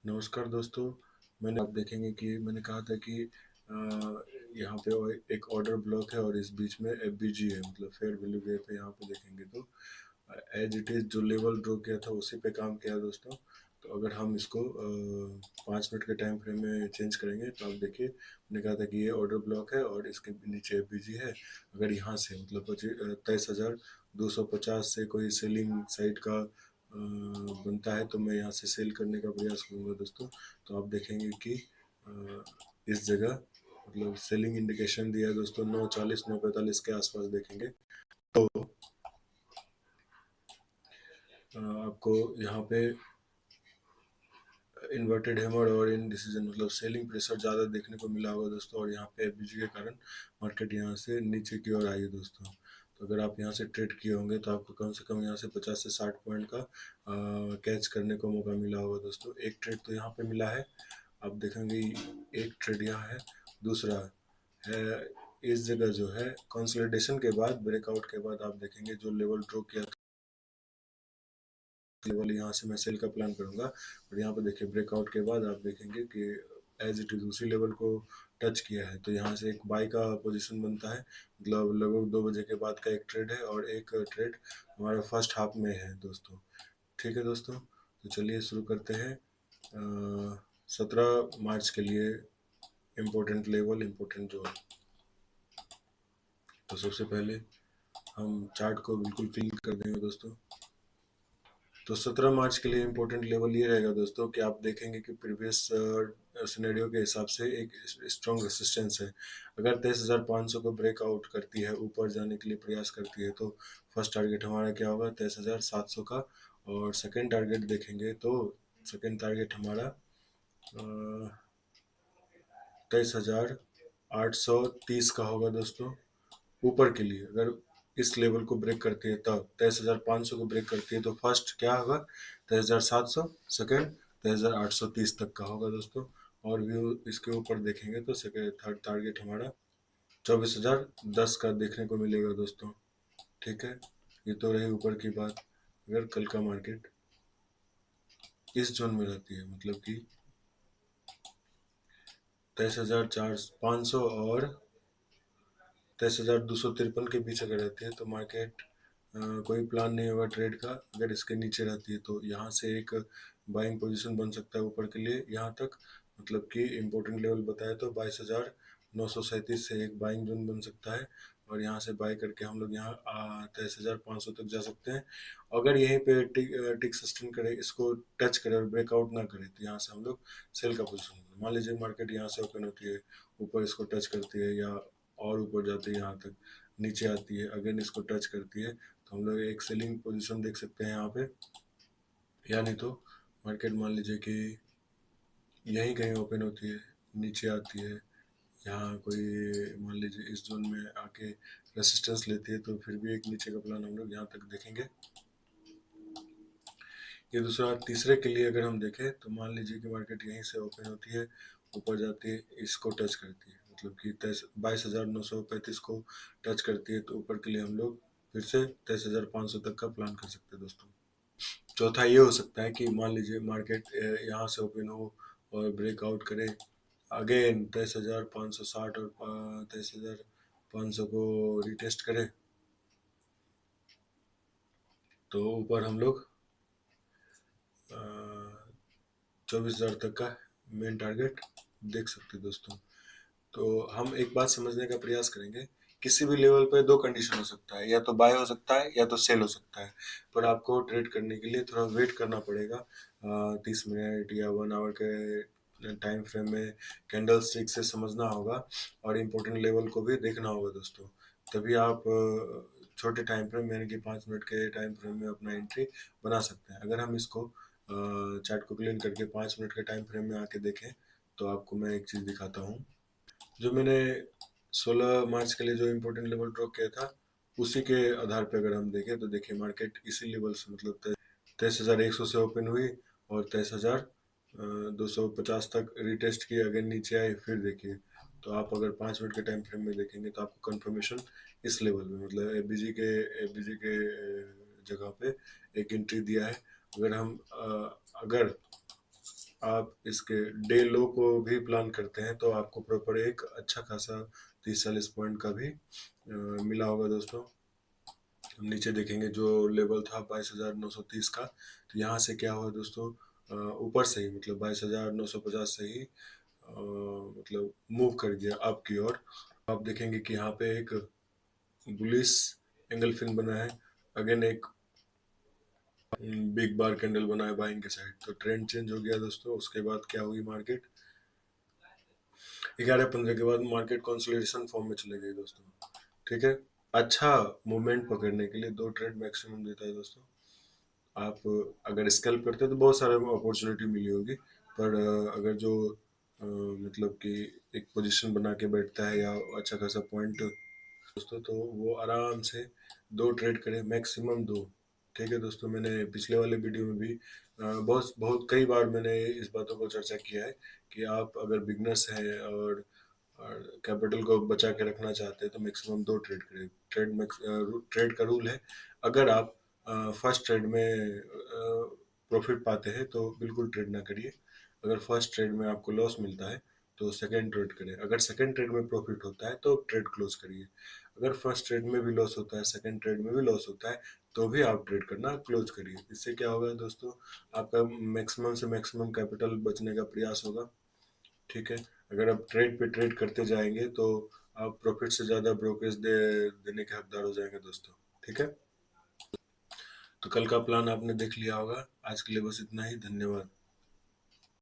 नमस्कार दोस्तों। आप देखेंगे कि मैंने कहा था कि अ, यहाँ पे एक ऑर्डर ब्लॉक है और इस बीच में एफबीजी है, मतलब फेयर वैल्यू गैप है। यहाँ पे देखेंगे तो एज इट इज जो लेवल ड्रॉ किया था उसी पे काम किया दोस्तों। तो अगर हम इसको 5 मिनट के टाइम फ्रेम में चेंज करेंगे तो आप देखिए, मैंने कहा था कि ये ऑर्डर ब्लॉक है और इसके नीचे एफबीजी है। अगर यहाँ से मतलब 23,250 से कोई सेलिंग साइड का बनता है तो मैं यहाँ से सेल करने का प्रयास करूँगा दोस्तों। तो आप देखेंगे कि इस जगह मतलब सेलिंग इंडिकेशन दिया है दोस्तों, 9:40 9:45 के आसपास देखेंगे तो आपको यहाँ पे इन्वर्टेड हैमर और इनडिसीजन मतलब सेलिंग प्रेशर ज़्यादा देखने को मिला होगा दोस्तों। और यहाँ पे एफबीजी के कारण मार्केट यहाँ से नीचे की ओर आई है दोस्तों। तो अगर आप यहाँ से ट्रेड किए होंगे तो आपको कम से कम यहाँ से 50 से 60 पॉइंट का कैच करने को मौका मिला होगा दोस्तों। एक ट्रेड तो यहाँ पे मिला है, आप देखेंगे एक ट्रेड यहाँ है। दूसरा है इस जगह जो है कंसोलिडेशन के बाद, ब्रेकआउट के बाद आप देखेंगे जो लेवल ड्रॉ किया लेवल, यहाँ से मैं सेल का प्लान करूंगा। और यहाँ पे देखिए ब्रेकआउट के बाद आप देखेंगे कि एज इट इज उसी लेवल को टच किया है। तो यहाँ से एक बाई का पोजीशन बनता है, मतलब लगभग 2 बजे के बाद का एक ट्रेड है और एक ट्रेड हमारा फर्स्ट हाफ में है दोस्तों। ठीक है दोस्तों, तो चलिए शुरू करते हैं। 17 मार्च के लिए इम्पोर्टेंट लेवल, इम्पोर्टेंट जोन। तो सबसे पहले हम चार्ट को बिल्कुल क्लीन कर देंगे दोस्तों। तो 17 मार्च के लिए इम्पोर्टेंट लेवल ये रहेगा दोस्तों कि आप देखेंगे कि प्रीवियस सिनेरियो के हिसाब से एक स्ट्रॉन्ग रेसिस्टेंस है। अगर 23,500 को ब्रेकआउट करती है, ऊपर जाने के लिए प्रयास करती है, तो फर्स्ट टारगेट हमारा क्या होगा 23,700 का। और सेकंड टारगेट देखेंगे तो सेकंड टारगेट हमारा 23,830 का होगा दोस्तों। ऊपर के लिए अगर इस लेवल को ब्रेक करती है तब 23,500 को ब्रेक करती है तो फर्स्ट क्या होगा 23,700, सेकेंड 23,830 तक का होगा दोस्तों। और व्यू इसके ऊपर देखेंगे तो सेकेंड थर्ड टारगेट हमारा 24,010 का देखने को मिलेगा दोस्तों। ठीक है, ये तो रही ऊपर की बात। अगर कल का मार्केट इस जोन में रहती है, मतलब कि 23,500 और 23,253 के बीच अगर रहती है तो मार्केट कोई प्लान नहीं होगा ट्रेड का। अगर इसके नीचे रहती है तो यहाँ से एक बाइंग पोजीशन बन सकता है ऊपर के लिए यहाँ तक, मतलब कि इम्पोर्टेंट लेवल बताया तो 22,937 से एक बाइंग जोन बन सकता है। और यहाँ से बाई करके हम लोग यहाँ 23,500 तक जा सकते हैं। अगर यहीं पे टिक सस्टेन करे, इसको टच करे और ब्रेकआउट ना करे तो यहाँ से हम लोग सेल का पोजीशन, मान लीजिए मार्केट यहाँ से ओपन होती है, ऊपर इसको टच करती है या और ऊपर जाती है यहाँ तक, नीचे आती है अगेन इसको टच करती है, तो हम लोग एक सेलिंग पोजीशन देख सकते हैं यहाँ पे। या नहीं तो मार्केट मान लीजिए कि यहीं कहीं ओपन होती है, नीचे आती है, यहाँ कोई मान लीजिए इस जोन में आके रेसिस्टेंस लेती है, तो फिर भी एक नीचे का प्लान हम लोग यहाँ तक देखेंगे। ये दूसरा। तीसरे के लिए अगर हम देखें तो मान लीजिए कि मार्केट यहीं से ओपन होती है, ऊपर जाती है, इसको टच करती है, मतलब कि 22,935 को टच करती है, तो ऊपर के लिए हम लोग फिर से 23,500 तक का प्लान कर सकते हैं दोस्तों। चौथा ये हो सकता है कि मान लीजिए मार्केट यहाँ से ओपन हो और ब्रेकआउट करे, अगेन 23,560 और 23,500 को रिटेस्ट करे, तो ऊपर हम लोग 24,000 तक का मेन टारगेट देख सकते हैं दोस्तों। तो हम एक बात समझने का प्रयास करेंगे, किसी भी लेवल पर दो कंडीशन हो सकता है, या तो बाय हो सकता है या तो सेल हो सकता है। पर आपको ट्रेड करने के लिए थोड़ा वेट करना पड़ेगा, 30 मिनट या 1 आवर के टाइम फ्रेम में कैंडल स्टिक से समझना होगा और इम्पोर्टेंट लेवल को भी देखना होगा दोस्तों। तभी आप छोटे टाइम फ्रेम यानी कि 5 मिनट के टाइम फ्रेम में अपना एंट्री बना सकते हैं। अगर हम इसको चार्ट को क्लीन करके 5 मिनट के टाइम फ्रेम में आके देखें तो आपको मैं एक चीज़ दिखाता हूँ। जो मैंने 16 मार्च के लिए जो इम्पोर्टेंट लेवल ड्रॉ किया था उसी के आधार पर अगर हम देखें तो देखिए मार्केट इसी लेवल से मतलब 23,100 से ओपन हुई और 23,250 तक रिटेस्ट की, अगर नीचे आई फिर देखिए। तो आप अगर 5 मिनट के टाइम फ्रेम में देखेंगे तो आपको कंफर्मेशन इस लेवल में, मतलब एफबीजी के जगह पे एक एंट्री दिया है। अगर हम अगर आप इसके डे लो को भी प्लान करते हैं तो आपको प्रॉपर एक अच्छा खासा 30-40 पॉइंट का भी मिला होगा दोस्तों। हम नीचे देखेंगे जो लेवल था 22,930 का, तो यहाँ से क्या हुआ दोस्तों, ऊपर से ही मतलब 22,950 से ही मतलब मूव कर गया अप की ओर। आप देखेंगे कि यहाँ पे एक बुलिश एंगल फिन बना है, अगेन एक बिग बार कैंडल बना है बाइंग के साइड, तो ट्रेंड चेंज हो गया दोस्तों। उसके बाद क्या हुई, मार्केट 11:15 के बाद मार्केट कंसोलिडेशन फॉर्म में चले गई दोस्तों। ठीक है, अच्छा मूवमेंट पकड़ने के लिए दो ट्रेड मैक्सिमम देता है दोस्तों। आप अगर स्कैल्प करते हैं तो बहुत सारे अपॉर्चुनिटी मिली होगी, पर अगर जो मतलब कि एक पोजीशन बना के बैठता है या अच्छा खासा पॉइंट दोस्तों, तो वो आराम से दो ट्रेड करे, मैक्सिमम दो। ठीक है दोस्तों, मैंने पिछले वाले वीडियो में भी बहुत बहुत कई बार मैंने इस बातों को चर्चा किया है कि आप अगर बिगनर्स हैं और कैपिटल को बचा के रखना चाहते हैं तो मैक्सिमम दो ट्रेड करें। ट्रेड का रूल है, अगर आप फर्स्ट ट्रेड में प्रॉफिट पाते हैं तो बिल्कुल ट्रेड ना करिए। अगर फर्स्ट ट्रेड में आपको लॉस मिलता है तो सेकंड ट्रेड करें। अगर सेकंड ट्रेड में प्रॉफिट होता है तो ट्रेड क्लोज करिए। अगर फर्स्ट ट्रेड में भी लॉस होता है, सेकंड ट्रेड में भी लॉस होता है, तो भी आप ट्रेड करना क्लोज करिए। इससे क्या होगा दोस्तों, आपका मैक्सिमम से मैक्सिमम कैपिटल बचने का प्रयास होगा। ठीक है, अगर आप ट्रेड पे ट्रेड करते जाएंगे तो आप प्रॉफिट से ज़्यादा ब्रोकरेज देने के हकदार हो जाएंगे दोस्तों। ठीक है, तो कल का प्लान आपने देख लिया होगा। आज के लिए बस इतना ही, धन्यवाद।